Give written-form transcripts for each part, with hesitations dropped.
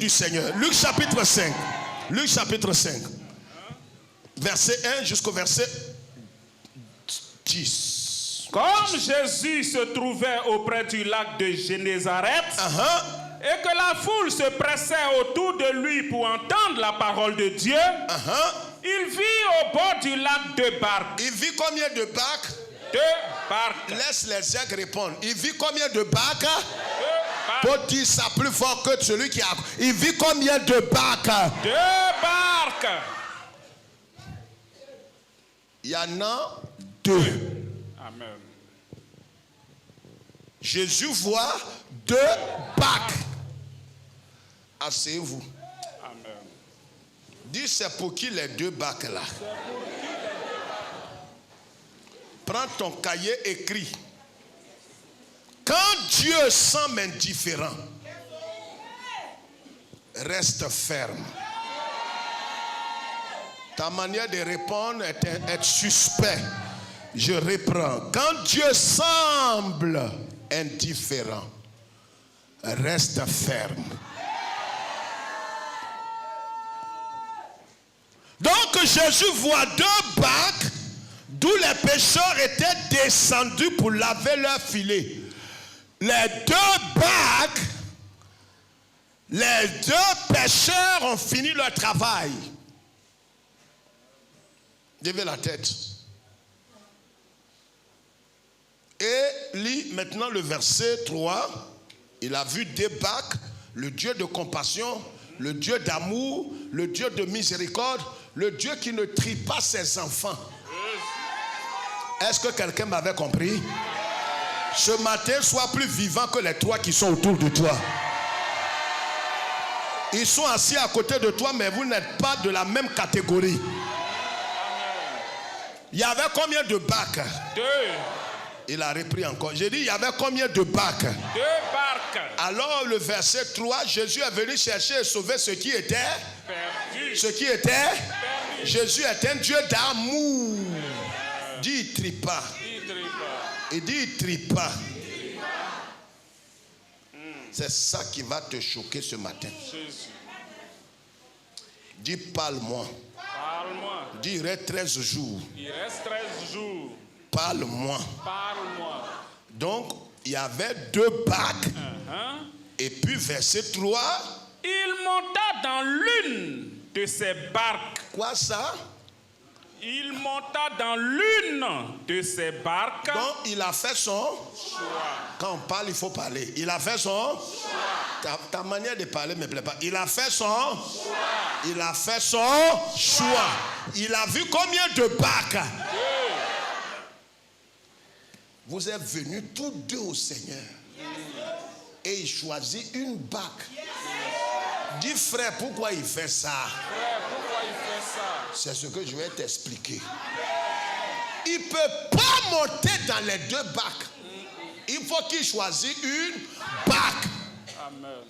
du Seigneur. Luc chapitre 5. Luc chapitre 5. Verset 1 jusqu'au verset 10. Comme Jésus se trouvait auprès du lac de Génézareth, et que la foule se pressait autour de lui pour entendre la parole de Dieu, il vit au bord du lac deux barques. Il vit combien de barques? Deux barques. Laisse les aigles répondre. Il vit combien de barques? Deux barques. Pour dire ça plus fort que celui qui a. Il vit combien de barques? Deux barques. Il y en a deux. Amen. Jésus voit deux barques. Asseyez-vous. Amen. Dis, c'est pour qui les deux barques là? Prends ton cahier, écris. Quand Dieu semble indifférent, reste ferme. Ta manière de répondre est suspect. Je reprends. Quand Dieu semble indifférent, reste ferme. Donc Jésus voit deux barques d'où les pêcheurs étaient descendus pour laver leurs filets. Les deux barques, les deux pêcheurs ont fini leur travail. Levez la tête. Et lis maintenant le verset 3. Il a vu deux barques, le Dieu de compassion, le Dieu d'amour, le Dieu de miséricorde, le Dieu qui ne trie pas ses enfants. Est-ce que quelqu'un m'avait compris? Ce matin, sois plus vivant que les trois qui sont autour de toi. Ils sont assis à côté de toi, mais vous n'êtes pas de la même catégorie. Il y avait combien de barques? Deux. Il a repris encore. J'ai dit, il y avait combien de barques? Deux barques. Alors, le verset 3, Jésus est venu chercher et sauver ce qui était perdu. Ce qui était perdu. Jésus est un Dieu d'amour. Dis, il trie pas. Il dit, il trie pas. C'est ça qui va te choquer ce matin. Jésus. Dis, parle-moi. Parle-moi. Dis, il reste 13 jours. Il reste 13 jours. Parle-moi. Parle-moi. Donc, il y avait deux barques. Et puis, verset 3. Il monta dans l'une de ces barques. Quoi ça? Il monta dans l'une de ces barques. Donc, il a fait son choix. Quand on parle, il faut parler. Il a fait son choix. Ta manière de parler ne me plaît pas. Il a fait son choix. Il a fait son choix. Il a vu combien de barques? Vous êtes venus tous deux au Seigneur. Et il choisit une barque. Dis frère, pourquoi il fait ça? Frère, pourquoi il fait ça? C'est ce que je vais t'expliquer. Il ne peut pas monter dans les deux barques. Il faut qu'il choisisse une barque. Amen.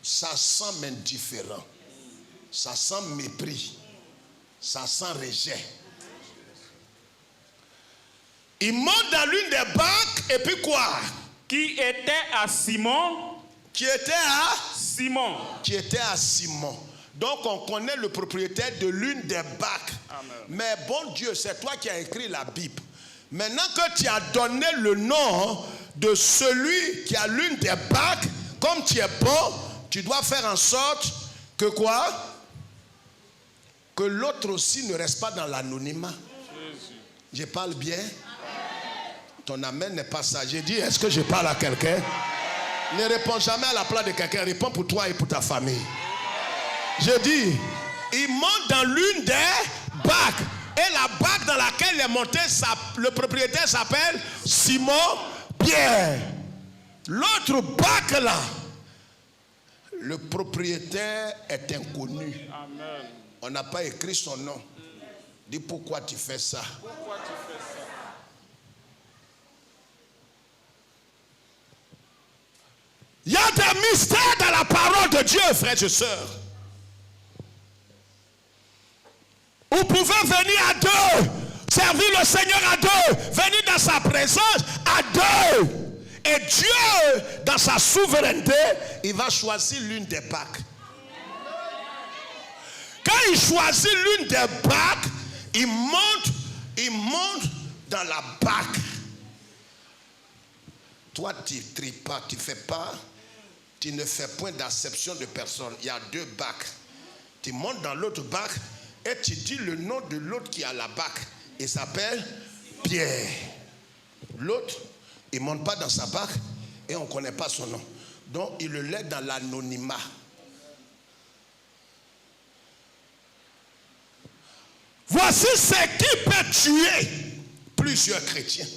Ça sent indifférent. Ça sent mépris. Ça sent rejet. Il monte dans l'une des barques et puis quoi? Qui était à Simon? Qui était à Simon. Qui était à Simon. Donc on connaît le propriétaire de l'une des barques. Amen. Mais bon Dieu, c'est toi qui as écrit la Bible. Maintenant que tu as donné le nom de celui qui a l'une des barques, comme tu es bon, tu dois faire en sorte que quoi? Que l'autre aussi ne reste pas dans l'anonymat. Je parle bien? Ton amen n'est pas ça. J'ai dit, est-ce que je parle à quelqu'un? Ne réponds jamais à la place de quelqu'un. Réponds pour toi et pour ta famille. Je dis, il monte dans l'une des barques. Et la barque dans laquelle il est monté, le propriétaire s'appelle Simon Pierre. L'autre barque là, le propriétaire est inconnu. Amen. On n'a pas écrit son nom. Dis pourquoi tu fais ça? Pourquoi tu fais ça? Il y a des mystères dans la parole de Dieu, frères et sœurs. Vous pouvez venir à deux, servir le Seigneur à deux, venir dans sa présence à deux. Et Dieu, dans sa souveraineté, il va choisir l'une des bacs. Quand il choisit l'une des bacs, il monte dans la bac. Toi, tu ne tries pas, tu ne fais pas, tu ne fais point d'acception de personne. Il y a 2 bacs. Tu montes dans l'autre bac et tu dis le nom de l'autre qui a la bac. Il s'appelle Pierre. L'autre, il ne monte pas dans sa bac et on ne connaît pas son nom. Donc, il le laisse dans l'anonymat. Voici ce qui peut tuer plusieurs chrétiens.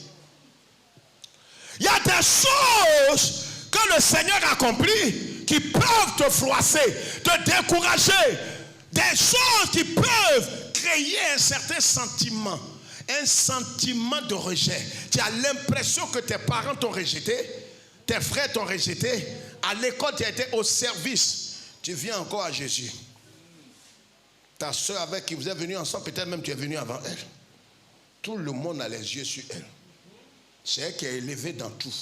Il y a des choses que le Seigneur accomplit qui peuvent te froisser, te décourager. Des choses qui peuvent créer un certain sentiment de rejet. Tu as l'impression que tes parents t'ont rejeté, tes frères t'ont rejeté, à l'école tu as été au service. Tu viens encore à Jésus. Ta soeur avec qui vous êtes venus ensemble, peut-être même tu es venu avant elle. Tout le monde a les yeux sur elle. C'est elle qui est élevée dans tout.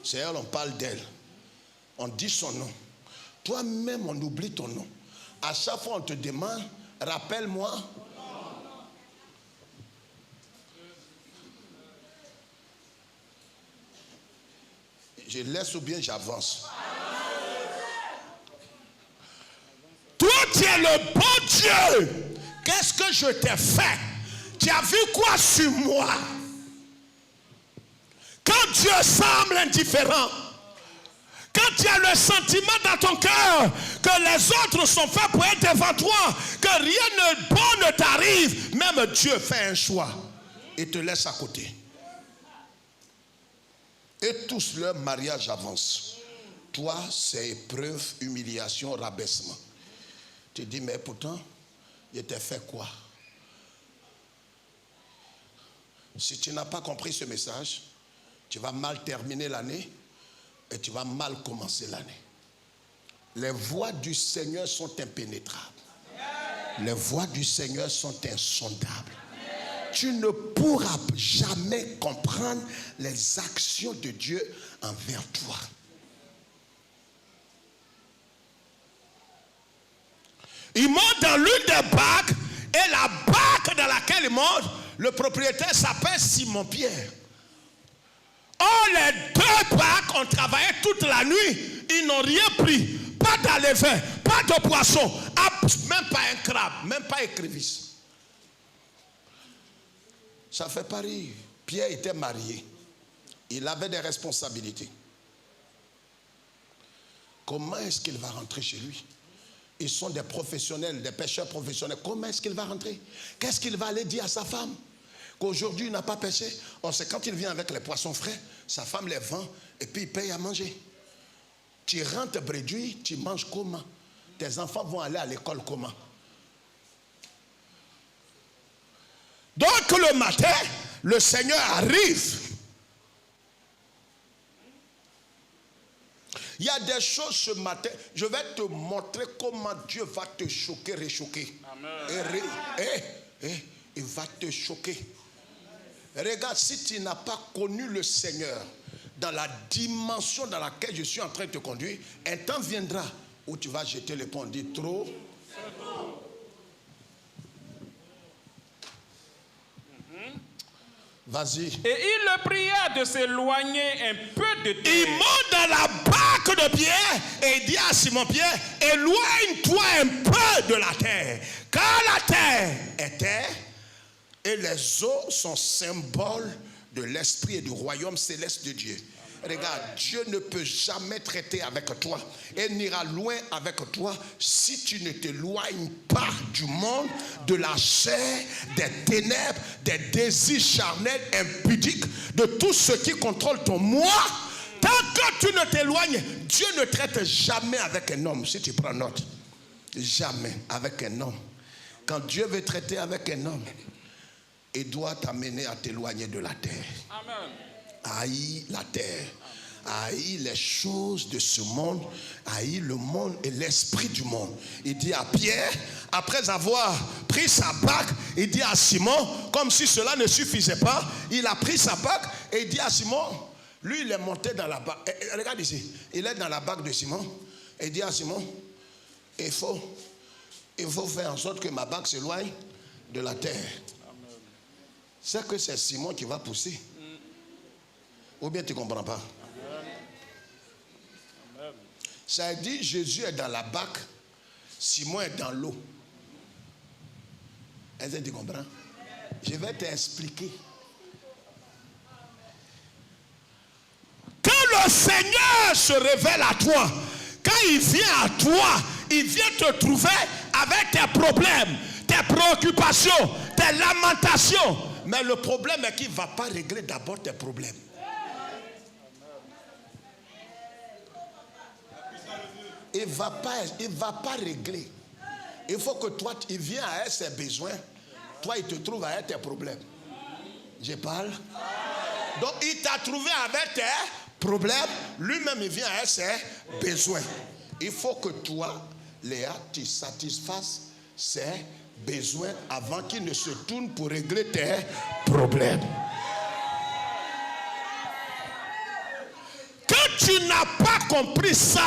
C'est elle, on parle d'elle. On dit son nom. Toi-même, on oublie ton nom. À chaque fois, on te demande, rappelle-moi. Je laisse ou bien j'avance. Toi, tu es le bon Dieu. Qu'est-ce que je t'ai fait? Tu as vu quoi sur moi? Quand Dieu semble indifférent, quand tu as le sentiment dans ton cœur que les autres sont faits pour être devant toi, que rien de bon ne t'arrive, même Dieu fait un choix et te laisse à côté. Et tous leur mariage avance. Toi, c'est épreuve, humiliation, rabaissement. Tu dis, mais pourtant, il t'a fait quoi? Si tu n'as pas compris ce message, tu vas mal terminer l'année et tu vas mal commencer l'année. Les voies du Seigneur sont impénétrables. Les voies du Seigneur sont insondables. Tu ne pourras jamais comprendre les actions de Dieu envers toi. Il monte dans l'une des bacs et la bac dans laquelle il monte, le propriétaire s'appelle Simon-Pierre. Oh, les 2 bacs ont travaillé toute la nuit. Ils n'ont rien pris. Pas d'alevain, pas de poisson, même pas un crabe, même pas écrevisse. Ça fait pas rire. Pierre était marié. Il avait des responsabilités. Comment est-ce qu'il va rentrer chez lui? Ils sont des professionnels, des pêcheurs professionnels. Comment est-ce qu'il va rentrer? Qu'est-ce qu'il va aller dire à sa femme? Qu'aujourd'hui il n'a pas pêché. Or, c'est quand il vient avec les poissons frais, sa femme les vend et puis il paye à manger. Tu rentres bréduit, tu manges comment? Tes enfants vont aller à l'école comment? Donc le matin, le Seigneur arrive. Il y a des choses ce matin, je vais te montrer comment Dieu va te choquer, réchoquer. Il va te choquer. Regarde, si tu n'as pas connu le Seigneur dans la dimension dans laquelle je suis en train de te conduire, un temps viendra où tu vas jeter le pont, dire trop. Vas-y. Et il le pria de s'éloigner un peu de terre. Il monte dans la barque de Pierre et il dit à Simon-Pierre, éloigne-toi un peu de la terre. Car la terre est terre et les eaux sont symboles de l'esprit et du royaume céleste de Dieu. Regarde, Dieu ne peut jamais traiter avec toi et n'ira loin avec toi si tu ne t'éloignes pas du monde, de la chair, des ténèbres, des désirs charnels, impudiques, de tout ce qui contrôle ton moi. Tant que tu ne t'éloignes, Dieu ne traite jamais avec un homme. Si tu prends note, jamais avec un homme. Quand Dieu veut traiter avec un homme, il doit t'amener à t'éloigner de la terre. Amen. Haïs la terre, haïs les choses de ce monde, haïs le monde et l'esprit du monde. Il dit à Pierre, après avoir pris sa barque, il dit à Simon, comme si cela ne suffisait pas, il a pris sa barque et il dit à Simon, Lui, il est monté dans la barque. Regarde ici. Il est dans la barque de Simon. Et il dit à Simon, il faut faire en sorte que ma barque s'éloigne de la terre. C'est que c'est Simon qui va pousser. Ou bien tu ne comprends pas? Ça dit, Jésus est dans la barque, Simon est dans l'eau. Est-ce que tu comprends? Je vais t'expliquer. Quand le Seigneur se révèle à toi, quand il vient à toi, il vient te trouver avec tes problèmes, tes préoccupations, tes lamentations. Mais le problème est qu'il ne va pas régler d'abord tes problèmes. Il ne va pas régler. Il faut que toi, il vient avec ses besoins. Toi, il te trouve avec tes problèmes. Je parle. Donc, il t'a trouvé avec tes problèmes. Lui-même, il vient avec ses besoins. Il faut que toi, Léa, tu satisfasses ses besoins avant qu'il ne se tourne pour régler tes problèmes. Quand tu n'as pas compris ça,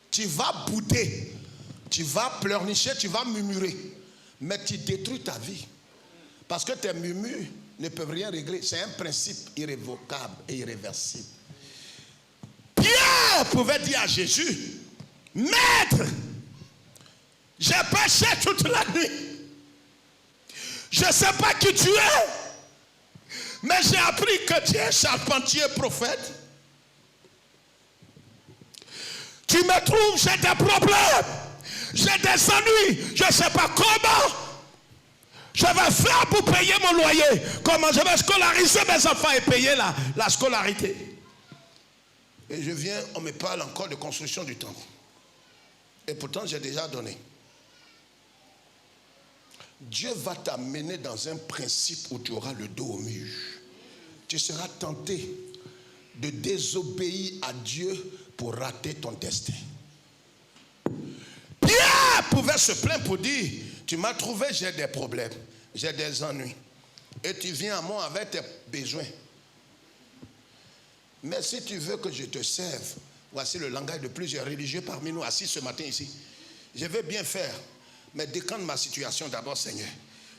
tu vas bouder, tu vas pleurnicher, tu vas murmurer. Mais tu détruis ta vie. Parce que tes murmures ne peuvent rien régler. C'est un principe irrévocable et irréversible. Pierre pouvait dire à Jésus, Maître, j'ai péché toute la nuit. Je ne sais pas qui tu es. Mais j'ai appris que tu es charpentier prophète. Tu me trouves, j'ai des problèmes, j'ai des ennuis, je ne sais pas comment je vais faire pour payer mon loyer, comment je vais scolariser mes enfants et payer la scolarité. Et je viens, on me parle encore de construction du temple. Et pourtant j'ai déjà donné. Dieu va t'amener dans un principe où tu auras le dos au mur. Tu seras tenté de désobéir à Dieu pour rater ton destin. Pierre pouvait se plaindre pour dire, tu m'as trouvé, j'ai des problèmes, j'ai des ennuis. Et tu viens à moi avec tes besoins. Mais si tu veux que je te serve, voici le langage de plusieurs religieux parmi nous assis ce matin ici. Je veux bien faire, mais décante ma situation d'abord, Seigneur.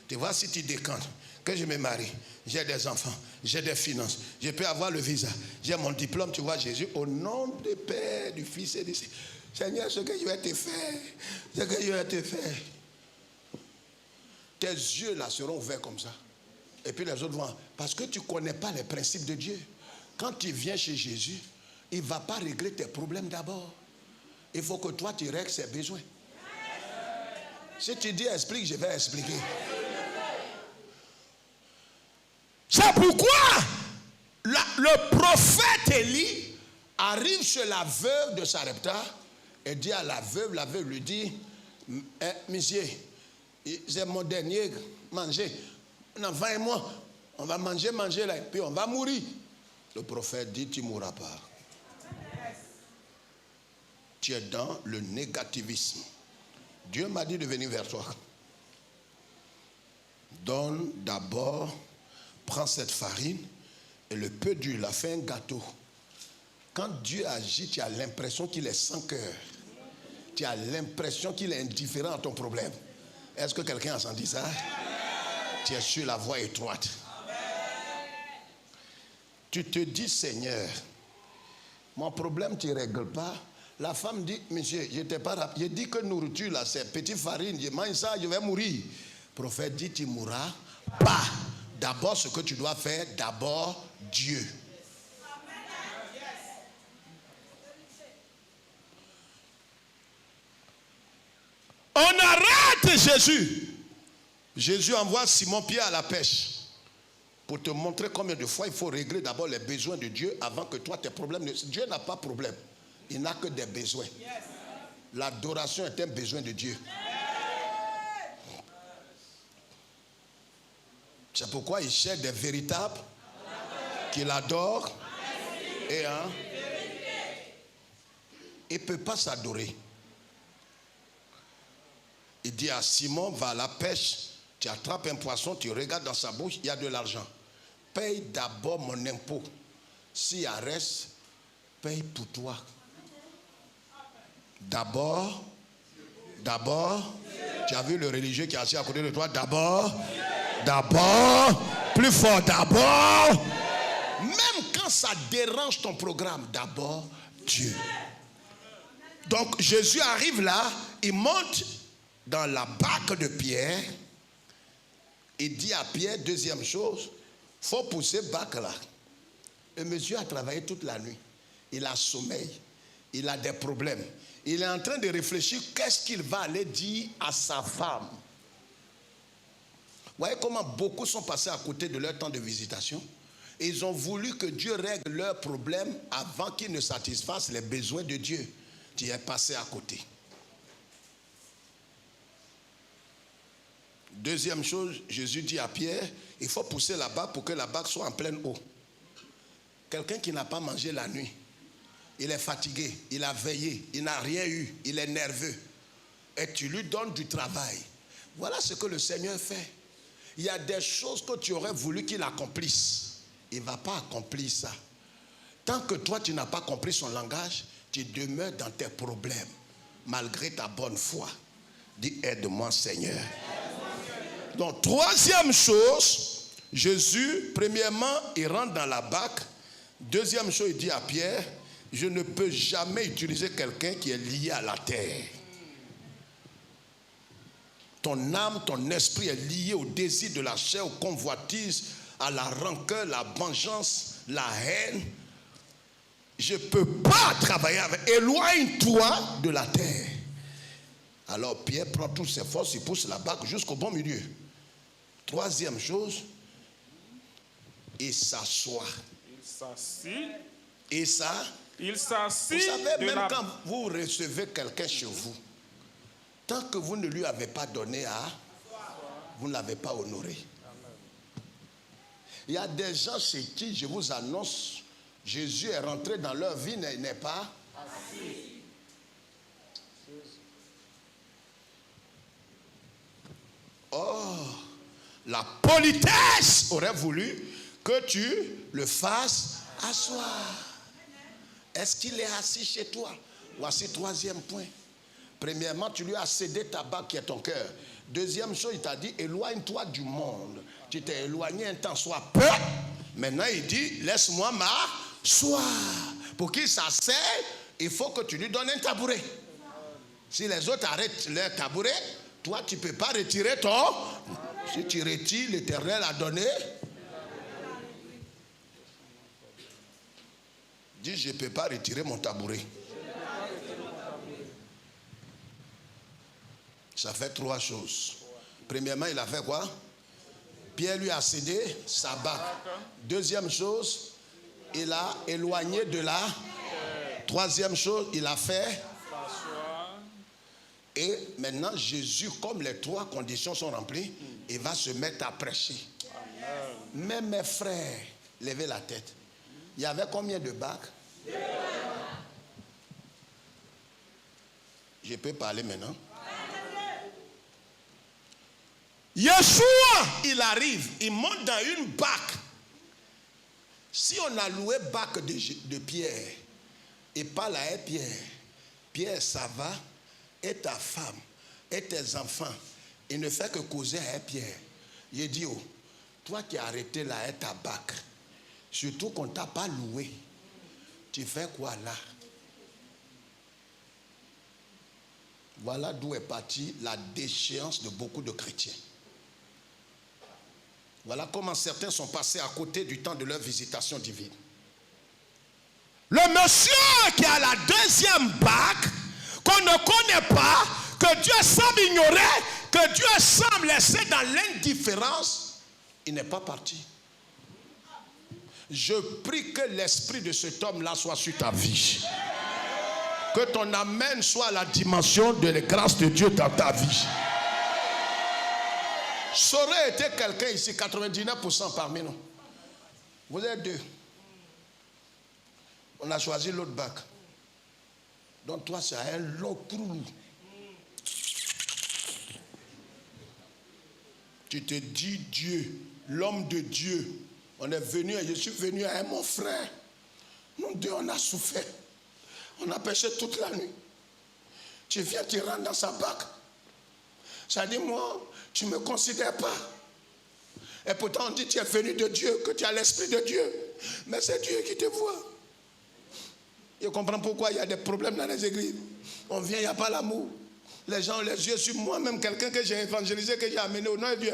Tu vois, si tu décantes, que je me marie, j'ai des enfants, j'ai des finances, je peux avoir le visa, j'ai mon diplôme, tu vois Jésus, au nom du Père, du Fils et du Saint. Seigneur, ce que je vais te faire, ce que je vais te faire. Tes yeux là seront ouverts comme ça. Et puis les autres vont, parce que tu ne connais pas les principes de Dieu. Quand tu viens chez Jésus, il ne va pas régler tes problèmes d'abord. Il faut que toi tu règles ses besoins. Si tu dis explique, je vais expliquer. C'est pourquoi le prophète Élie arrive chez la veuve de Sarepta et dit à la veuve lui dit, monsieur, c'est mon dernier manger, l'enfant et moi, on va manger là, et puis on va mourir. Le prophète dit, tu ne mourras pas. Tu es dans le négativisme. Dieu m'a dit de venir vers toi. Donne d'abord, prends cette farine et le peu d'huile, fais un gâteau. Quand Dieu agit, tu as l'impression qu'il est sans cœur. Tu as l'impression qu'il est indifférent à ton problème. Est-ce que quelqu'un a senti ça? Tu es sur la voie étroite. Tu te dis, Seigneur, mon problème, tu ne règles pas. La femme dit, monsieur, je t'ai pas rappelé. Je dis que nourriture, là, c'est petite farine. Je mange ça, je vais mourir. Le prophète dit, tu ne mourras pas. D'abord, ce que tu dois faire, d'abord, Dieu. On arrête Jésus. Jésus envoie Simon-Pierre à la pêche pour te montrer combien de fois il faut régler d'abord les besoins de Dieu avant que toi tes problèmes. Dieu n'a pas de problème. Il n'a que des besoins. L'adoration est un besoin de Dieu. C'est pourquoi il cherche des véritables qui l'adorent. Et il ne peut pas s'adorer. Il dit à Simon, va à la pêche, tu attrapes un poisson, tu regardes dans sa bouche, il y a de l'argent. paye d'abord mon impôt. S'il y a reste, paye pour toi. D'abord, tu as vu le religieux qui est assis à côté de toi, d'abord, plus fort, d'abord, même quand ça dérange ton programme, d'abord, Dieu. Donc Jésus arrive là, il monte dans la barque de Pierre, il dit à Pierre, deuxième chose, il faut pousser barque là. Le monsieur a travaillé toute la nuit, il a sommeil, il a des problèmes. Il est en train de réfléchir qu'est-ce qu'il va aller dire à sa femme. Vous voyez comment beaucoup sont passés à côté de leur temps de visitation. Ils ont voulu que Dieu règle leurs problèmes avant qu'ils ne satisfassent les besoins de Dieu. Tu es passé à côté. Deuxième chose, Jésus dit à Pierre, il faut pousser la barque pour que la barque soit en pleine eau. Quelqu'un qui n'a pas mangé la nuit, il est fatigué, il a veillé, il n'a rien eu, il est nerveux. Et tu lui donnes du travail. Voilà ce que le Seigneur fait. Il y a des choses que tu aurais voulu qu'il accomplisse. Il ne va pas accomplir ça. Tant que toi, tu n'as pas compris son langage, tu demeures dans tes problèmes, malgré ta bonne foi. Dis, aide-moi, Seigneur. Donc, troisième chose, Jésus, premièrement, il rentre dans la barque. Deuxième chose, il dit à Pierre, je ne peux jamais utiliser quelqu'un qui est lié à la terre. Ton âme, ton esprit est lié au désir de la chair, aux convoitises, à la rancœur, la vengeance, la haine. Je ne peux pas travailler avec. Éloigne-toi de la terre. Alors Pierre prend toutes ses forces, il pousse la barque jusqu'au bon milieu. Troisième chose, il s'assoit. Il s'assit. Et ça, il s'assit. vous savez, même quand vous recevez quelqu'un chez vous, tant que vous ne lui avez pas donné à, vous ne l'avez pas honoré. Il y a des gens chez qui, je vous annonce, Jésus est rentré dans leur vie, n'est pas assis. Oh, la politesse aurait voulu que tu le fasses asseoir. Est-ce qu'il est assis chez toi? Voici troisième point. Premièrement, tu lui as cédé ta barque qui est ton cœur. Deuxième chose, il t'a dit, éloigne-toi du monde. Tu t'es éloigné un temps, sois peu. Maintenant, il dit, laisse-moi m'asseoir. Pour qu'il s'asseye, il faut que tu lui donnes un tabouret. Si les autres arrêtent leur tabouret, toi, tu ne peux pas retirer ton... Si tu retires, l'Éternel a donné... Dis, je ne peux pas retirer mon tabouret. Ça fait trois choses. Premièrement, il a fait quoi? Pierre lui a cédé sa barque. Deuxième chose, il a éloigné de la. Troisième chose, il a fait. Et maintenant, Jésus, comme les trois conditions sont remplies, il va se mettre à prêcher. Même mes frères, levez la tête. Il y avait combien de barques? Je peux parler maintenant. Yeshua, il arrive, il monte dans une barque. Si on a loué barque de Pierre, et parle à Pierre, Pierre, ça va, et ta femme, et tes enfants, il ne fait que causer à Pierre. Il dit, oh, toi qui as arrêté là, et ta barque, surtout qu'on ne t'a pas loué, tu fais quoi là? Voilà d'où est partie la déchéance de beaucoup de chrétiens. Voilà comment certains sont passés à côté du temps de leur visitation divine. Le monsieur qui a la deuxième barque, qu'on ne connaît pas, que Dieu semble ignorer, que Dieu semble laisser dans l'indifférence, il n'est pas parti. Je prie que l'esprit de cet homme-là soit sur ta vie. Que ton amen soit à la dimension de la grâce de Dieu dans ta vie. Ça aurait été quelqu'un ici, 99% parmi nous. Vous êtes deux. On a choisi l'autre bac. Donc toi, c'est un long trou. Tu te dis Dieu, l'homme de Dieu. On est venu et je suis venu avec mon frère. Nous deux, on a souffert. On a pêché toute la nuit. Tu viens, tu rentres dans sa barque. Ça dit, moi, tu ne me considères pas. Et pourtant, on dit, tu es venu de Dieu, que tu as l'Esprit de Dieu. Mais c'est Dieu qui te voit. Je comprends pourquoi il y a des problèmes dans les églises. On vient, il n'y a pas l'amour. Les gens ont les yeux sur moi-même, quelqu'un que j'ai évangélisé, que j'ai amené au nom de Dieu.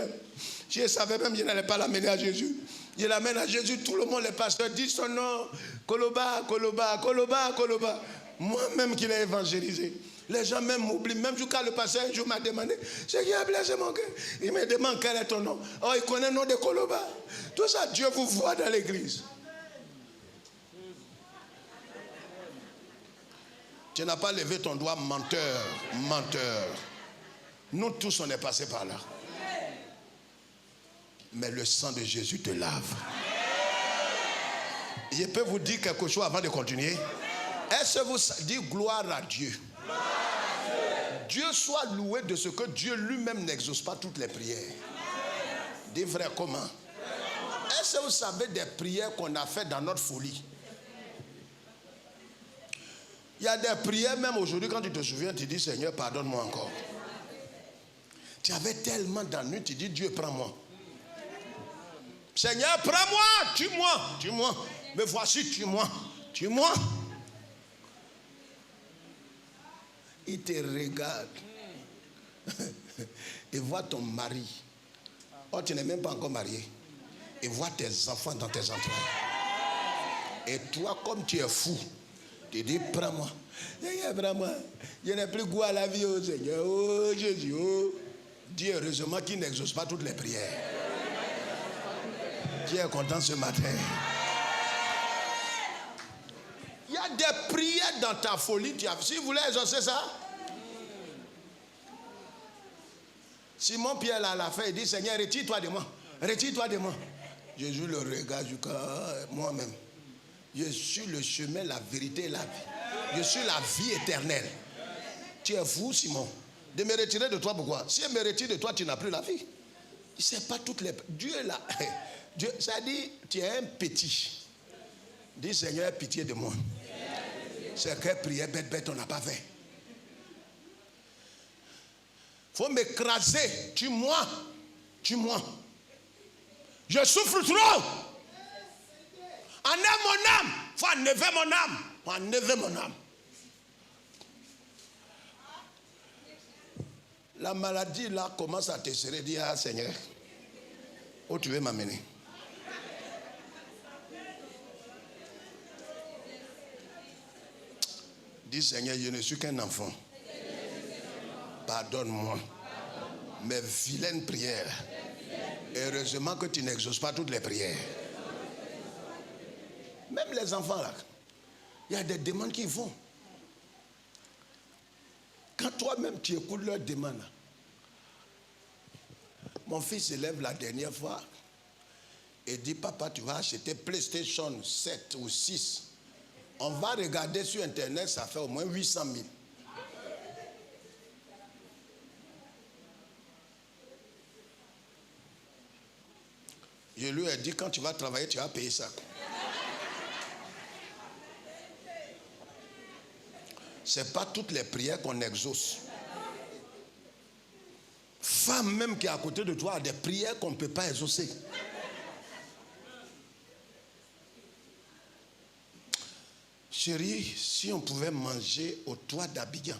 Je savais même que je n'allais pas l'amener à Jésus. Je l'amène à Jésus, tout le monde, les pasteurs disent son nom. Koloba, Koloba, Koloba, Koloba. Moi-même qui l'ai évangélisé. Les gens même m'oublient. Même quand le pasteur un jour m'a demandé, c'est qui a blessé mon cœur. Il me demande quel est ton nom. Oh, il connaît le nom de Koloba. Tout ça, Dieu vous voit dans l'église. Tu n'as pas levé ton doigt, menteur, menteur. Nous tous, on est passés par là. Mais le sang de Jésus te lave. Je peux vous dire quelque chose avant de continuer. Est-ce que vous dites gloire à Dieu? Dieu soit loué de ce que Dieu lui-même n'exauce pas toutes les prières. Des vrais comment? Est-ce que vous savez des prières qu'on a faites dans notre folie? Il y a des prières, même aujourd'hui, quand tu te souviens, tu dis, Seigneur, pardonne-moi encore. Tu avais tellement d'ennuis, tu dis, Dieu, prends-moi. Seigneur, prends-moi, tue-moi, tue-moi. Me voici, tue-moi, tue-moi. Il te regarde. Et voit ton mari. Oh, tu n'es même pas encore marié. Et voit tes enfants dans tes entrailles. Et toi, comme tu es fou, tu dis, prends-moi. Seigneur, prends-moi. Je n'ai plus goût à la vie, oh Seigneur. Oh Jésus, oh. Dieu, heureusement qu'il n'exauce pas toutes les prières. Dieu est content ce matin. Il y a des prières dans ta folie. Si vous voulez exaucer ça. Simon Pierre à la fin, il dit, Seigneur, retire-toi de moi. Retire-toi de moi. Jésus le regarde jusqu'à moi-même. Je suis le chemin, la vérité et la vie. Je suis la vie éternelle. Tu es fou, Simon. De me retirer de toi, pourquoi? Si je me retire de toi, tu n'as plus la vie. Il ne sait pas toutes les... Dieu est là. Dieu, ça dit, tu es un petit. Dis, Seigneur, pitié de moi. C'est que prière bête, on n'a pas fait. Il faut m'écraser. Tue-moi. Tue-moi. Je souffre trop. Enlève mon âme. Il faut enlever mon âme. Il faut enlever mon âme. La maladie là commence à te serrer. Dis, ah Seigneur, où tu veux m'amener? Dis, Seigneur, je ne suis qu'un enfant. Pardonne-moi mes vilaines prières. Heureusement que tu n'exauces pas toutes les prières. Même les enfants là, il y a des demandes qu'ils font. Quand toi-même tu écoutes leurs demandes, mon fils se lève la dernière fois et dit, papa, tu vas acheter PlayStation 7 ou 6. On va regarder sur Internet, ça fait au moins 800 000. Je lui ai dit, quand tu vas travailler, tu vas payer ça. Ce n'est pas toutes les prières qu'on exauce. Femme même qui est à côté de toi a des prières qu'on ne peut pas exaucer. Chérie, si on pouvait manger au toit d'Abidjan,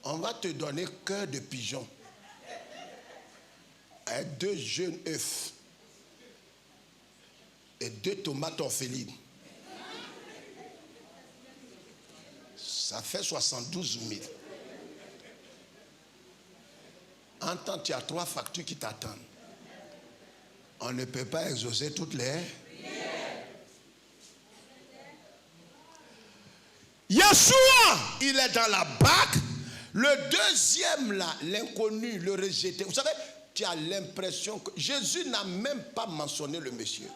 on va te donner cœur de pigeon avec 2 jeunes œufs et 2 tomates orphelines. Ça fait 72 000. En temps, tu as 3 factures qui t'attendent. On ne peut pas exaucer toutes les... Yeshua, il est dans la barque. Le deuxième là, l'inconnu, le rejeté. Vous savez, tu as l'impression que Jésus n'a même pas mentionné le monsieur.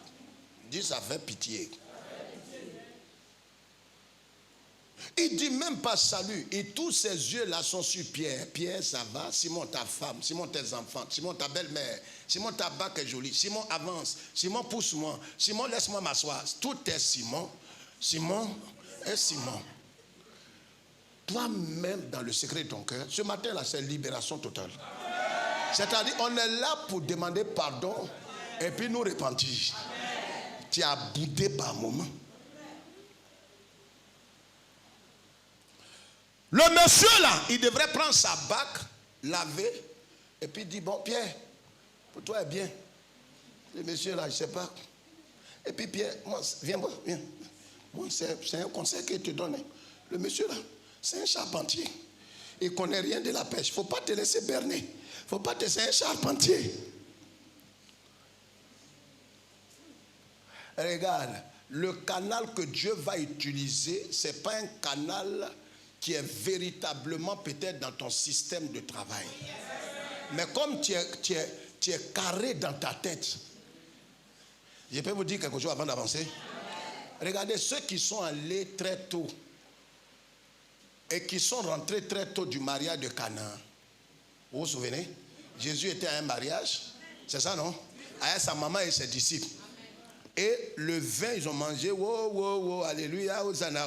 Il dit, ça fait pitié. Il dit même pas salut. Et tous ses yeux là sont sur Pierre. Pierre, ça va? Simon, ta femme. Simon, tes enfants. Simon, ta belle-mère. Simon, ta bague est jolie. Simon, avance. Simon, pousse-moi. Simon, laisse-moi m'asseoir. Tout est Simon. Simon est Simon. Toi-même, dans le secret de ton cœur, ce matin-là, c'est libération totale. C'est-à-dire, on est là pour demander pardon et puis nous repentir. Tu as boudé par moment. Le monsieur là, il devrait prendre sa bague, laver, et puis dire, bon Pierre, pour toi est bien. Le monsieur là, je ne sais pas. Et puis Pierre, moi, viens. Moi, c'est un conseil qu'il te donne. Le monsieur là, c'est un charpentier. Il ne connaît rien de la pêche. Il ne faut pas te laisser berner. Faut pas te laisser un charpentier. Regarde, le canal que Dieu va utiliser, ce n'est pas un canal qui est véritablement peut-être dans ton système de travail. Mais comme tu es carré dans ta tête, je peux vous dire quelque chose avant d'avancer. Regardez, ceux qui sont allés très tôt et qui sont rentrés très tôt du mariage de Cana. Vous vous souvenez? Jésus était à un mariage, c'est ça non? Avec sa maman et ses disciples. Et le vin, ils ont mangé, wow, alléluia, hosanna.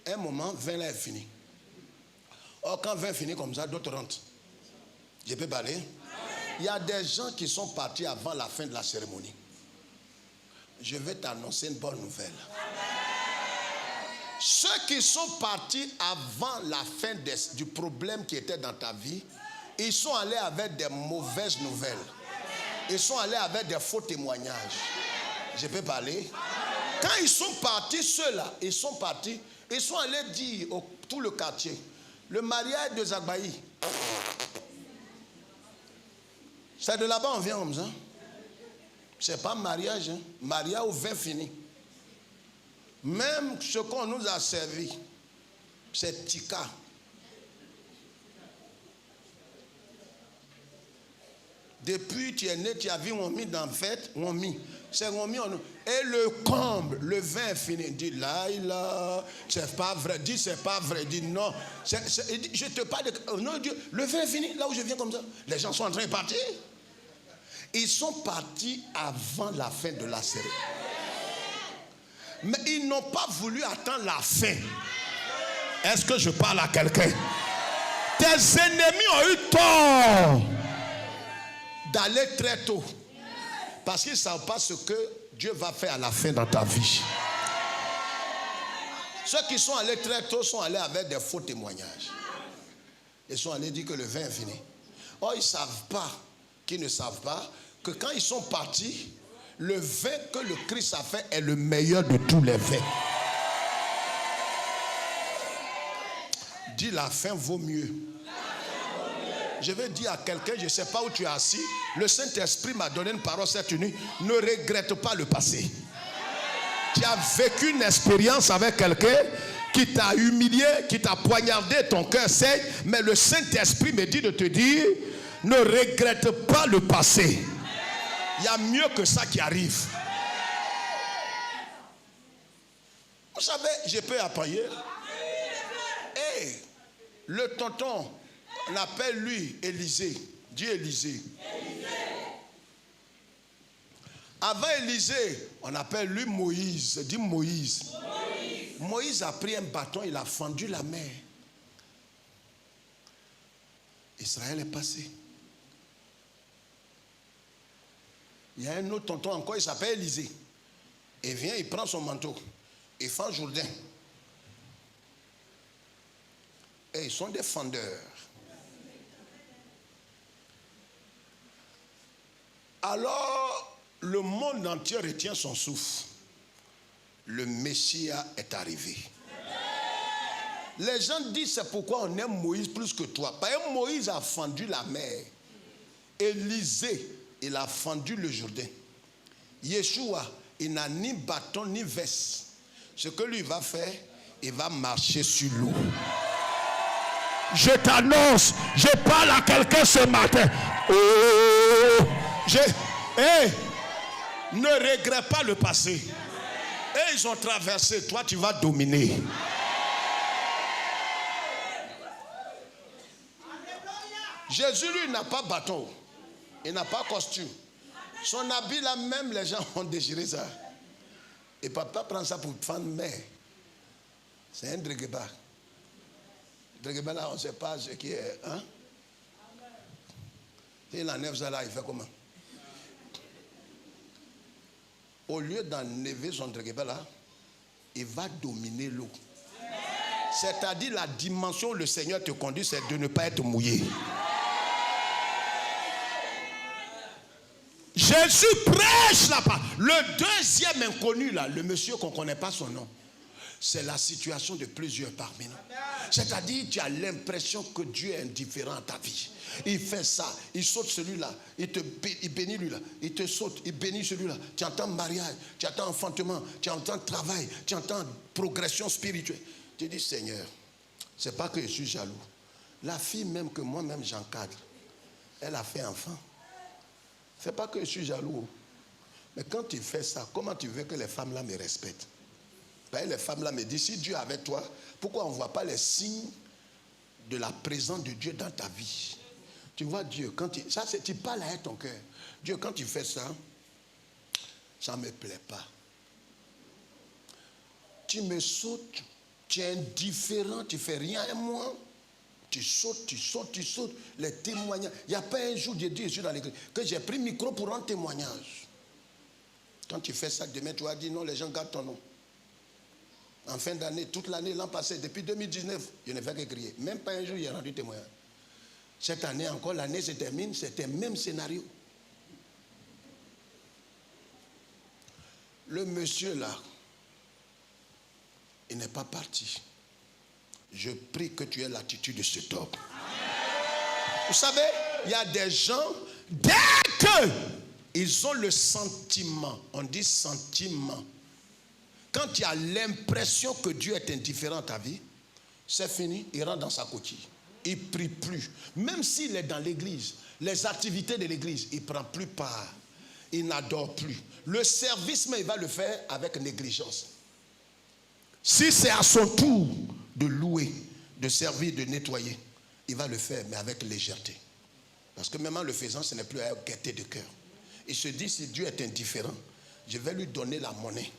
Un moment, le vin là est fini. Or, quand le vin finit comme ça, d'autres rentrent. Je peux parler? Il y a des gens qui sont partis avant la fin de la cérémonie. Je vais t'annoncer une bonne nouvelle. Ceux qui sont partis avant la fin du problème qui était dans ta vie, ils sont allés avec des mauvaises nouvelles. Ils sont allés avec des faux témoignages. Je peux parler? Quand ils sont partis, ceux-là, ils sont partis, ils sont allés dire à tout le quartier, le mariage de Zagbaï. C'est de là-bas on vient comme ça. C'est pas mariage, hein? Mariage au vin fini. Même ce qu'on nous a servi, c'est tika. Depuis tu es né, tu as vu on mis dans la fête, on mis. C'est on mis. Et le comble, le vin est fini. Dit là, c'est pas vrai. Dit c'est pas vrai. Dit non. Je te parle de. Non, Dieu, le vin est fini. Là où je viens comme ça. Les gens sont en train de partir. Ils sont partis avant la fin de la série. Mais ils n'ont pas voulu attendre la fin. Est-ce que je parle à quelqu'un? Tes ennemis ont eu tort d'aller très tôt. Parce qu'ils ne savent pas ce que Dieu va faire à la fin dans ta vie. Ceux qui sont allés très tôt sont allés avec des faux témoignages. Ils sont allés dire que le vin est fini. Or, ils ne savent pas, qu'ils ne savent pas, que quand ils sont partis, le vin que le Christ a fait est le meilleur de tous les vins. Dis la fin vaut mieux. Je vais dire à quelqu'un, je ne sais pas où tu es assis, le Saint-Esprit m'a donné une parole cette nuit. Ne regrette pas le passé. Tu as vécu une expérience avec quelqu'un qui t'a humilié, qui t'a poignardé, ton cœur saigne, mais le Saint-Esprit me dit de te dire, ne regrette pas le passé. Il y a mieux que ça qui arrive. Vous savez, je peux appuyer. Et le tonton, on appelle lui Élisée. Dis Élisée. Avant Élisée, on appelle lui Moïse. Dis Moïse. Moïse a pris un bâton, il a fendu la mer. Israël est passé. Il y a un autre tonton encore, il s'appelle Élisée. Il vient, il prend son manteau. Il fait un Jourdain. Et ils sont des fendeurs. Alors, le monde entier retient son souffle. Le Messie est arrivé. Les gens disent c'est pourquoi on aime Moïse plus que toi. Parce que Moïse a fendu la mer. Élisée, il a fendu le Jourdain. Yeshua, il n'a ni bâton ni veste. Ce que lui va faire, il va marcher sur l'eau. Je t'annonce, je parle à quelqu'un ce matin. Ne regrette pas le passé. Et ils ont traversé, toi tu vas dominer. Jésus, lui, n'a pas bâton. Il n'a pas costume. Son habit, là, même les gens ont déchiré ça. Et papa prend ça pour fendre mère. C'est un drégeba. Drégeba, là, on ne sait pas ce qui est. Hein? Il enlève ça là, il fait comment? Au lieu d'enlever son drégeba là, il va dominer l'eau. C'est-à-dire la dimension où le Seigneur te conduit, c'est de ne pas être mouillé. Jésus prêche la parole. Le deuxième inconnu là, le monsieur qu'on ne connaît pas son nom, c'est la situation de plusieurs parmi nous. C'est-à-dire, tu as l'impression que Dieu est indifférent à ta vie. Il fait ça, il saute celui-là, il bénit lui-là, il te saute, il bénit celui-là. Tu entends mariage, tu entends enfantement, tu entends travail, tu entends progression spirituelle. Tu dis, Seigneur, c'est pas que je suis jaloux. La fille même que moi-même j'encadre, elle a fait enfant. C'est pas que je suis jaloux. Mais quand tu fais ça, comment tu veux que les femmes là me respectent? Les femmes là me disent, si Dieu est avec toi, pourquoi on ne voit pas les signes de la présence de Dieu dans ta vie? Tu vois Dieu, quand tu parles avec ton cœur. Dieu, quand tu fais ça, ça ne me plaît pas. Tu me sautes, tu es indifférent, tu ne fais rien à moi. Tu sautes, tu sautes, tu sautes. Les témoignages. Il n'y a pas un jour, je dis, je suis dans l'église, que j'ai pris le micro pour rendre témoignage. Quand tu fais ça, demain, tu vas dire non, les gens gardent ton nom. En fin d'année, toute l'année, l'an passé, depuis 2019, je ne fais que crier. Même pas un jour, j'ai rendu témoignage. Cette année encore, l'année se termine, c'était le même scénario. Le monsieur là, il n'est pas parti. Je prie que tu aies l'attitude de cet homme. Vous savez, il y a des gens, dès qu'ils ont le sentiment, on dit sentiment, quand tu as l'impression que Dieu est indifférent à ta vie, c'est fini, il rentre dans sa coquille. Il ne prie plus. Même s'il est dans l'église, les activités de l'église, il ne prend plus part. Il n'adore plus. Le service, mais il va le faire avec négligence. Si c'est à son tour de louer, de servir, de nettoyer, il va le faire, mais avec légèreté. Parce que même en le faisant, ce n'est plus à gaieté de cœur. Il se dit, si Dieu est indifférent, je vais lui donner la monnaie.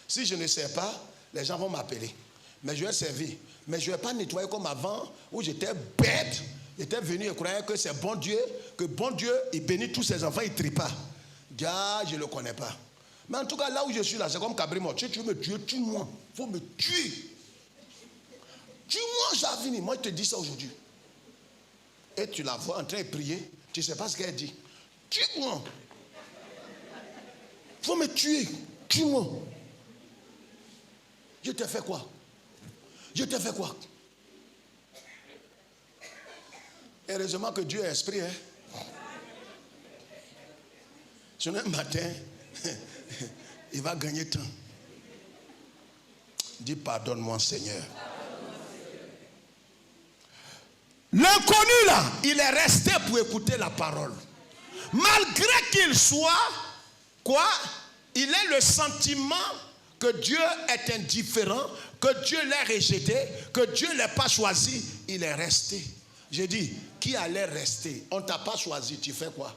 Si je ne sais pas, les gens vont m'appeler. Mais je vais servir. Mais je ne vais pas nettoyer comme avant, où j'étais bête. J'étais venu et croyais que c'est bon Dieu, il bénit tous ses enfants, il ne trie pas. Ah, je ne le connais pas. Mais en tout cas, là où je suis là, c'est comme Cabrimo. Tu veux me tuer, tue-moi. Il faut me tuer. Tue-moi, j'ai fini. Moi, je te dis ça aujourd'hui. Et tu la vois en train de prier. Tu ne sais pas ce qu'elle dit. Tue-moi. Il faut me tuer. Tue-moi. Je t'ai fait quoi? Je t'ai fait quoi? Heureusement que Dieu est esprit. Hein? Sinon, un matin, il va gagner temps. Dis pardonne-moi, Seigneur. L'inconnu là, il est resté pour écouter la parole. Malgré qu'il soit, quoi? Il a le sentiment que Dieu est indifférent, que Dieu l'a rejeté, que Dieu ne l'a pas choisi, il est resté. J'ai dit, qui allait rester? On ne t'a pas choisi, tu fais quoi?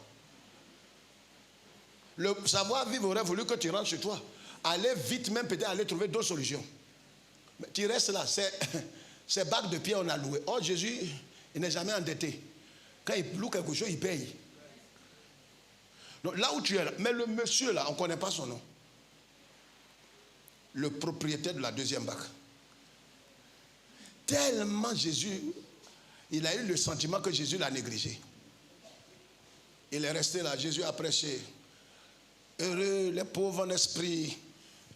Le savoir-vivre aurait voulu que tu rentres chez toi. Allez vite, même peut-être aller trouver d'autres solutions. Mais tu restes là, c'est bac de pied on a loué. Oh Jésus, il n'est jamais endetté. Quand il loue quelque chose, il paye. Donc là où tu es là, mais le monsieur là, on ne connaît pas son nom. Le propriétaire de la deuxième bac. Tellement Jésus, il a eu le sentiment que Jésus l'a négligé. Il est resté là, Jésus a prêché. Heureux les pauvres en esprit,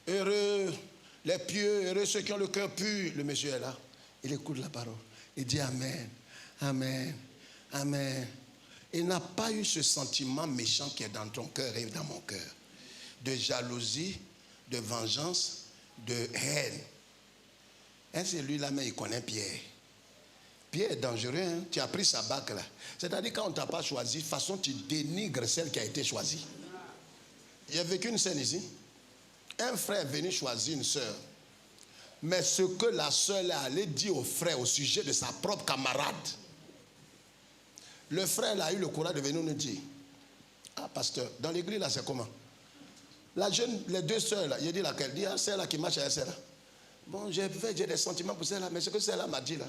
heureux les pieux, heureux ceux qui ont le cœur pur. Le monsieur est là, il écoute la parole. Il dit Amen, Amen, Amen. Il n'a pas eu ce sentiment méchant qui est dans ton cœur et dans mon cœur. De jalousie, de vengeance, de haine. Et c'est lui là, mais il connaît Pierre. Pierre est dangereux, hein? Tu as pris sa bac là. C'est-à-dire quand on ne t'a pas choisi, de toute façon tu dénigres celle qui a été choisie. Il y a vécu une scène ici. Un frère est venu choisir une soeur. Mais ce que la soeur allait dire au frère au sujet de sa propre camarade, Le frère là, a eu le courage de venir nous dire, ah pasteur, dans l'église là c'est comment? La jeune, les deux sœurs là, il dit laquelle? Il dit, ah, celle là qui marche avec celle là. Bon, j'ai des sentiments pour celle là, mais ce que celle là m'a dit là,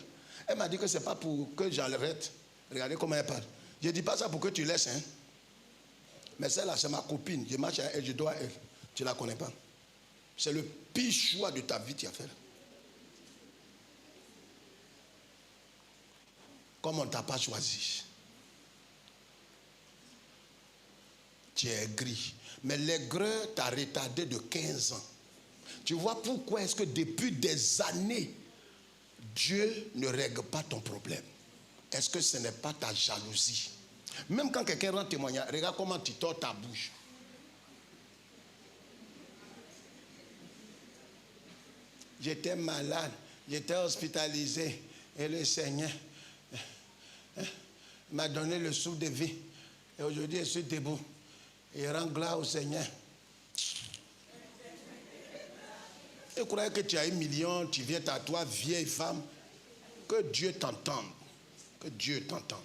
elle m'a dit que c'est pas pour que j'arrête. Regardez comment elle parle. Je dis pas ça pour que tu laisses, hein. Mais celle là c'est ma copine, je marche avec elle, je dois à elle. Tu la connais pas. C'est le pire choix de ta vie que tu as fait. Comme on ne t'a pas choisi. Tu es gris. Mais l'aigreur t'a retardé de 15 ans. Tu vois pourquoi est-ce que depuis des années, Dieu ne règle pas ton problème? Est-ce que ce n'est pas ta jalousie? Même quand quelqu'un rend témoignage, regarde comment tu tords ta bouche. J'étais malade, j'étais hospitalisé et le Seigneur m'a donné le souffle de vie. Et aujourd'hui, je suis debout. Et rends gloire au Seigneur. Et croyez que tu as 1 million, tu viens à toi, vieille femme. Que Dieu t'entende. Que Dieu t'entende.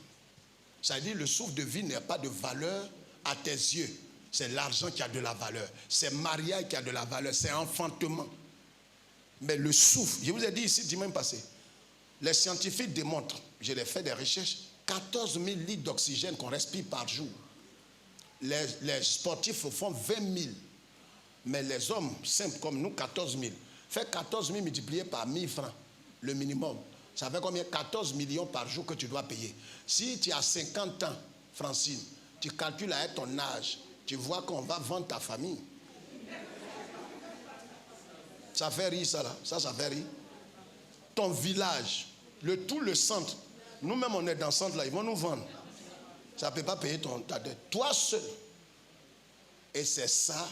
Ça veut dire le souffle de vie n'a pas de valeur à tes yeux. C'est l'argent qui a de la valeur. C'est mariage qui a de la valeur. C'est enfantement. Mais le souffle, je vous ai dit ici dimanche passé, les scientifiques démontrent, je l'ai fait des recherches, 14 000 litres d'oxygène qu'on respire par jour. Les sportifs font 20 000. Mais les hommes simples comme nous, 14 000. Fais 14 000 multiplié par 1000 francs, le minimum. Ça fait combien? 14 millions par jour que tu dois payer. Si tu as 50 ans, Francine, tu calcules avec ton âge, tu vois qu'on va vendre ta famille. Ça fait rire ça là, ça fait rire. Ton village, tout le centre, nous-mêmes on est dans le centre là, ils vont nous vendre. Ça ne peut pas payer ta dette. Toi seul. Et c'est ça,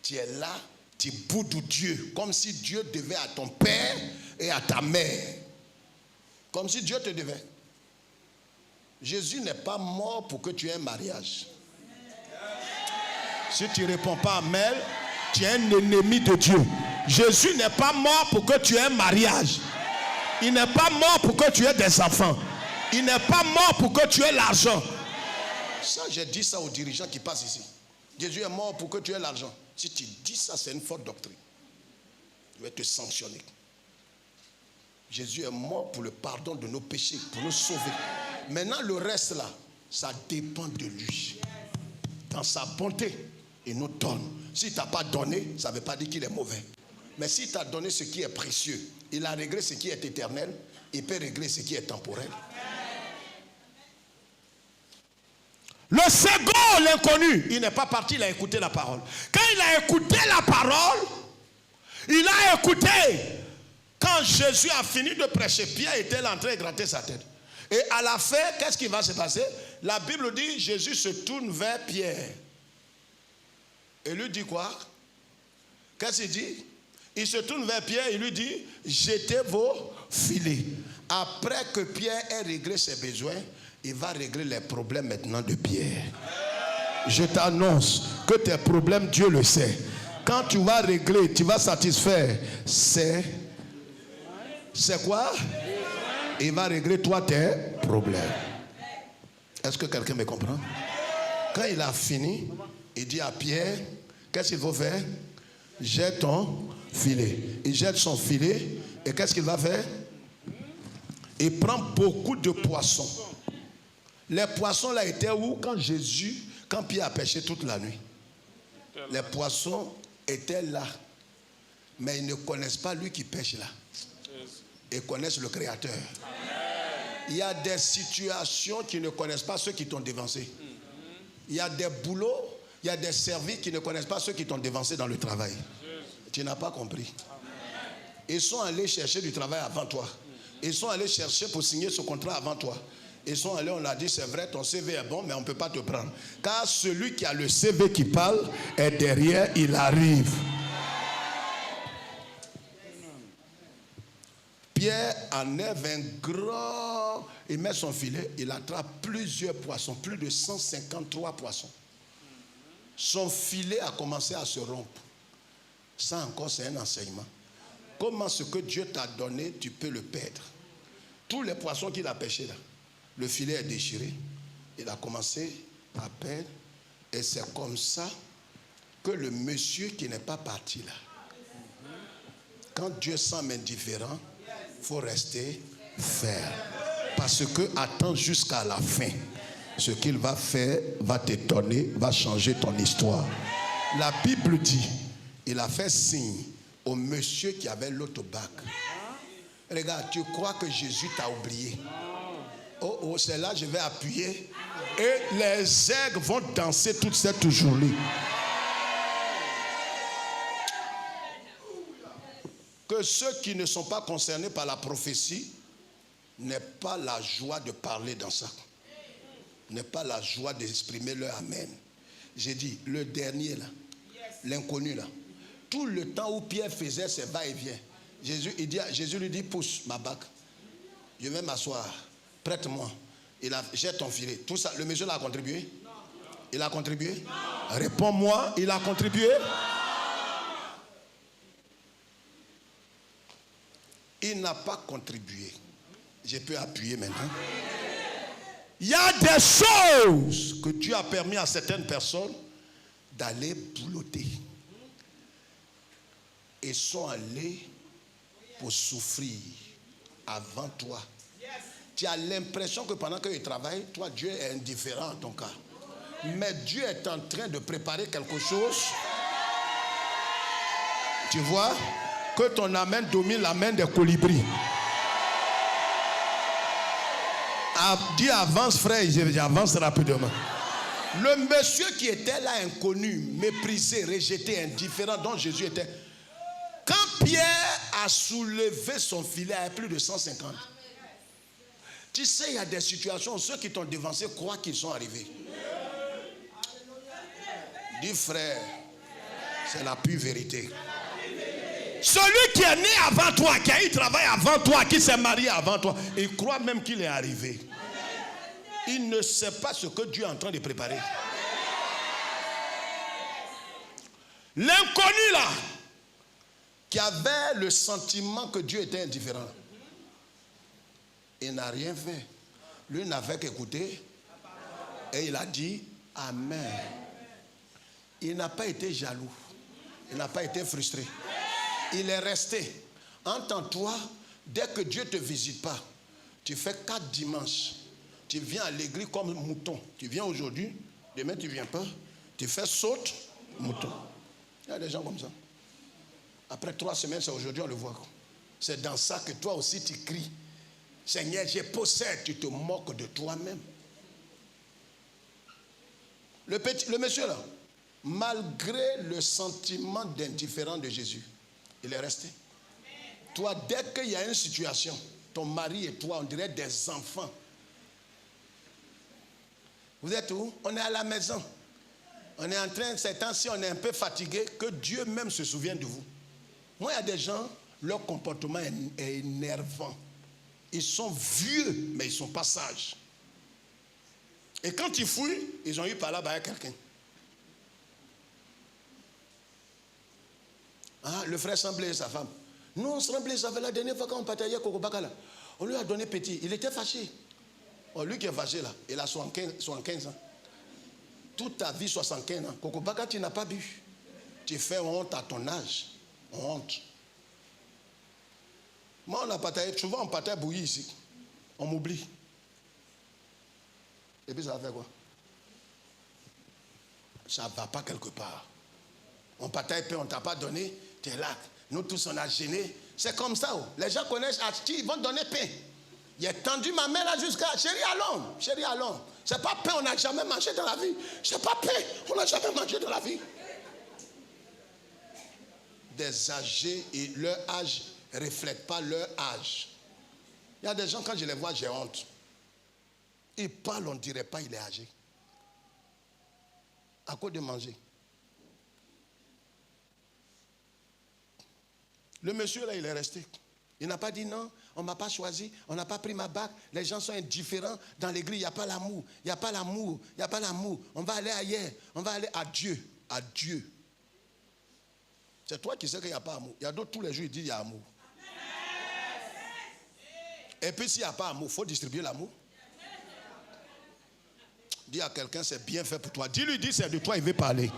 tu es là, tu boudes Dieu, comme si Dieu devait à ton père et à ta mère. Comme si Dieu te devait. Jésus n'est pas mort pour que tu aies un mariage. Si tu ne réponds pas à Mel, tu es un ennemi de Dieu. Jésus n'est pas mort pour que tu aies un mariage. Il n'est pas mort pour que tu aies des enfants. Il n'est pas mort pour que tu aies l'argent. Ça, j'ai dit ça aux dirigeants qui passent ici. Jésus est mort pour que tu aies l'argent. Si tu dis ça, c'est une faute doctrine. Je vais te sanctionner. Jésus est mort pour le pardon de nos péchés, pour nous sauver. Maintenant, le reste là, ça dépend de lui. Dans sa bonté, il nous donne. S'il ne t'a pas donné, ça ne veut pas dire qu'il est mauvais. Mais s'il t'a donné ce qui est précieux, il a réglé ce qui est éternel, il peut régler ce qui est temporel. Le second, l'inconnu, il n'est pas parti, il a écouté la parole. Quand il a écouté la parole, il a écouté. Quand Jésus a fini de prêcher, Pierre était là en train de gratter sa tête. Et à la fin, qu'est-ce qui va se passer? La Bible dit, Jésus se tourne vers Pierre. Et lui dit quoi? Qu'est-ce qu'il dit? Il se tourne vers Pierre et lui dit, jetez vos filets. Après que Pierre ait réglé ses besoins, il va régler les problèmes maintenant de Pierre. Je t'annonce que tes problèmes, Dieu le sait. Quand tu vas régler, tu vas satisfaire, c'est quoi? Il va régler toi tes problèmes. Est-ce que quelqu'un me comprend? Quand il a fini, il dit à Pierre, qu'est-ce qu'il faut faire? Jette ton filet. Il jette son filet et qu'est-ce qu'il va faire? Il prend beaucoup de poissons. Les poissons là étaient où? Quand Pierre a pêché toute la nuit. Les poissons étaient là. Mais ils ne connaissent pas lui qui pêche là. Ils connaissent le Créateur. Il y a des situations qui ne connaissent pas ceux qui t'ont devancé. Il y a des boulots, il y a des services qui ne connaissent pas ceux qui t'ont devancé dans le travail. Tu n'as pas compris. Ils sont allés chercher du travail avant toi. Ils sont allés chercher pour signer ce contrat avant toi. Ils sont allés, on l'a dit, c'est vrai, ton CV est bon, mais on ne peut pas te prendre. Car celui qui a le CV qui parle est derrière, il arrive. Pierre enlève un grand, il met son filet, il attrape plusieurs poissons, plus de 153 poissons. Son filet a commencé à se rompre. Ça encore, c'est un enseignement. Comment ce que Dieu t'a donné, tu peux le perdre. Tous les poissons qu'il a pêchés là, le filet est déchiré, Il a commencé à peine. Et c'est comme ça que le monsieur qui n'est pas parti là, quand Dieu semble indifférent, il faut rester ferme. Parce que attends jusqu'à la fin. Ce qu'il va faire va t'étonner, va changer ton histoire. La Bible dit, il a fait signe au monsieur qui avait l'autobac. Regarde, tu crois que Jésus t'a oublié? Oh, c'est là que je vais appuyer. Et les aigles vont danser toute cette journée. Que ceux qui ne sont pas concernés par la prophétie n'aient pas la joie de parler dans ça. N'aient pas la joie d'exprimer leur amen. J'ai dit, le dernier là, l'inconnu là, tout le temps où Pierre faisait ses va-et-vient, Jésus lui dit, pousse ma bague. Je vais m'asseoir. Prête-moi. J'ai ton filet. Tout ça, le monsieur l'a contribué? Non. Il a contribué? Non. Réponds-moi, il a contribué? Non. Il n'a pas contribué. Je peux appuyer maintenant. Il y a des choses que Dieu a permis à certaines personnes d'aller boulotter. Ils sont allés pour souffrir avant toi. Tu as l'impression que pendant qu'ils travaillent, toi, Dieu est indifférent en ton cas. Mais Dieu est en train de préparer quelque chose. Tu vois, que ton amen domine l'amen des colibris. Dis avance, frère, j'avance rapidement. Le monsieur qui était là, inconnu, méprisé, rejeté, indifférent, dont Jésus était. Quand Pierre a soulevé son filet à plus de 150, tu sais, il y a des situations où ceux qui t'ont devancé croient qu'ils sont arrivés. Dis frère, c'est la pure vérité. Celui qui est né avant toi, qui a eu travail avant toi, qui s'est marié avant toi, il croit même qu'il est arrivé. Il ne sait pas ce que Dieu est en train de préparer. L'inconnu là, qui avait le sentiment que Dieu était indifférent, il n'a rien fait. Lui n'avait qu'écouté et il a dit Amen. Il n'a pas été jaloux. Il n'a pas été frustré. Il est resté. Entends-toi, dès que Dieu ne te visite pas, tu fais 4 dimanches. Tu viens à l'église comme mouton. Tu viens aujourd'hui, demain tu ne viens pas. Tu fais saute, mouton. Il y a des gens comme ça. Après 3 semaines, c'est aujourd'hui, on le voit. C'est dans ça que toi aussi tu cries. Seigneur, je possède, tu te moques de toi-même. Le monsieur là, malgré le sentiment d'indifférence de Jésus, il est resté. Toi, dès qu'il y a une situation, ton mari et toi, on dirait des enfants. Vous êtes où? On est à la maison. On est en train, ces temps-ci, on est un peu fatigué, que Dieu même se souvient de vous. Moi, il y a des gens, leur comportement est énervant. Ils sont vieux, mais ils ne sont pas sages. Et quand ils fouillent, ils ont eu par là avec quelqu'un. Ah, le frère semblait sa femme. Nous, on semblait sa femme. La dernière fois quand on partait à Kokobaka, là, on lui a donné petit. Il était fâché. Oh, lui qui est fâché, là, il a 75 ans. Toute ta vie, 75 ans. Kokobaka, tu n'as pas bu. Tu fais honte à ton âge. Honte. Moi, on a partagé, souvent on partage bouilli ici. On m'oublie. Et puis ça va faire quoi? Ça ne va pas quelque part. On partage pain, on ne t'a pas donné, tu es là. Nous tous, on a gêné. C'est comme ça. Oh. Les gens connaissent, ils vont donner pain. Il a tendu ma main là jusqu'à chérie, allons. Chérie, allons. C'est pas pain, on n'a jamais mangé dans la vie. C'est pas pain, on n'a jamais mangé dans la vie. Des âgés et leur âge ne reflètent pas leur âge. Il y a des gens, quand je les vois, j'ai honte. Ils parlent, on ne dirait pas il est âgé. À cause de manger. Le monsieur là, il est resté. Il n'a pas dit non, on ne m'a pas choisi, on n'a pas pris ma bague. Les gens sont indifférents. Dans l'église, il n'y a pas l'amour. Il n'y a pas l'amour. Il n'y a pas l'amour. On va aller ailleurs. On va aller à Dieu. À Dieu. C'est toi qui sais qu'il n'y a pas d'amour. Il y a d'autres, tous les jours, ils disent qu'il y a amour. Et puis s'il n'y a pas d'amour, il faut distribuer l'amour. Dis à quelqu'un, c'est bien fait pour toi. Dis-lui, dis, c'est de toi, il veut parler.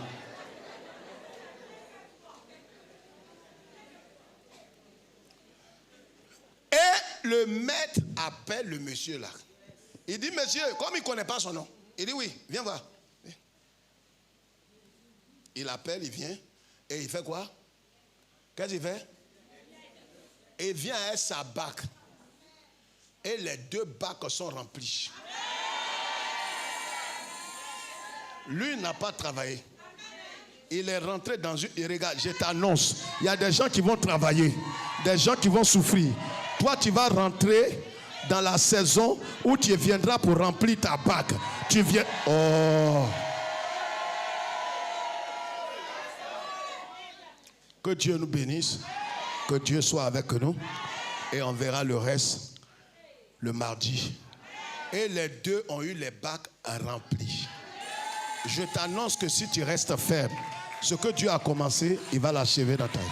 Et le maître appelle le monsieur là. Il dit, monsieur, comme il ne connaît pas son nom, il dit, oui, viens voir. Il appelle, il vient, et il fait quoi? Qu'est-ce qu'il fait? Il vient avec sa bague. Et les 2 bacs sont remplis. Lui n'a pas travaillé. Il est rentré dans une... Et regarde, je t'annonce, il y a des gens qui vont travailler, des gens qui vont souffrir. Toi, tu vas rentrer dans la saison où tu viendras pour remplir ta bague. Tu viens... Oh! Que Dieu nous bénisse, que Dieu soit avec nous, et on verra le reste le mardi. Et les 2 ont eu les bacs remplis. Je t'annonce que si tu restes ferme, ce que Dieu a commencé, il va l'achever dans ta vie.